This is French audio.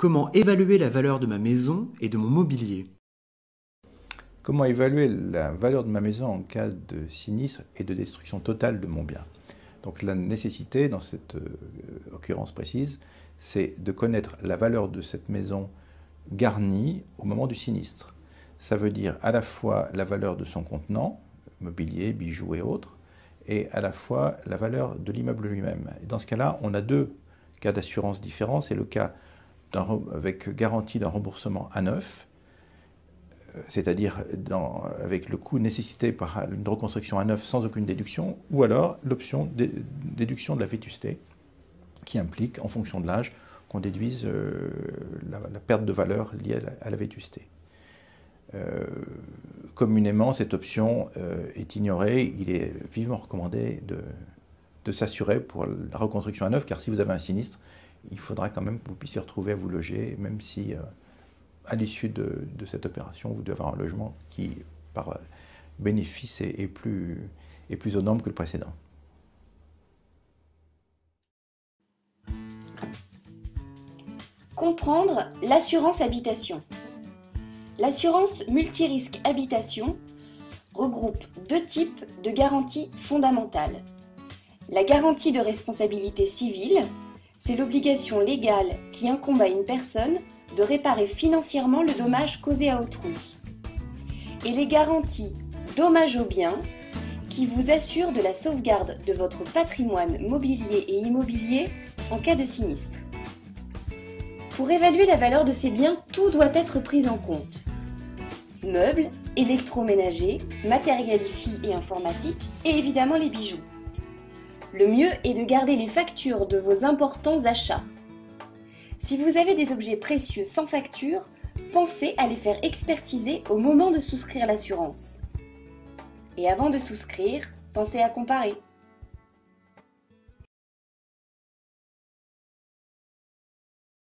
Comment évaluer la valeur de ma maison et de mon mobilier? Comment évaluer la valeur de ma maison en cas de sinistre et de destruction totale de mon bien? Donc la nécessité, dans cette occurrence précise, c'est de connaître la valeur de cette maison garnie au moment du sinistre. Ça veut dire à la fois la valeur de son contenant, mobilier, bijoux et autres, et à la fois la valeur de l'immeuble lui-même. Et dans ce cas-là, on a deux cas d'assurance différents. C'est le cas avec garantie d'un remboursement à neuf, c'est-à-dire avec le coût nécessité par une reconstruction à neuf sans aucune déduction, ou alors l'option déduction de la vétusté, qui implique, en fonction de l'âge, qu'on déduise la perte de valeur liée à la vétusté. Communément, cette option est ignorée. Il est vivement recommandé de s'assurer pour la reconstruction à neuf, car si vous avez un sinistre, il faudra quand même que vous puissiez retrouver à vous loger, même si à l'issue de cette opération, vous devez avoir un logement qui, par bénéfice, est plus aux normes que le précédent. Comprendre l'assurance habitation. L'assurance multirisque habitation regroupe deux types de garanties fondamentales. La garantie de responsabilité civile, c'est l'obligation légale qui incombe à une personne de réparer financièrement le dommage causé à autrui. Et les garanties dommages aux biens, qui vous assurent de la sauvegarde de votre patrimoine mobilier et immobilier en cas de sinistre. Pour évaluer la valeur de ces biens, tout doit être pris en compte. Meubles, électroménagers, matériel IFI et informatique, et évidemment les bijoux. Le mieux est de garder les factures de vos importants achats. Si vous avez des objets précieux sans facture, pensez à les faire expertiser au moment de souscrire l'assurance. Et avant de souscrire, pensez à comparer.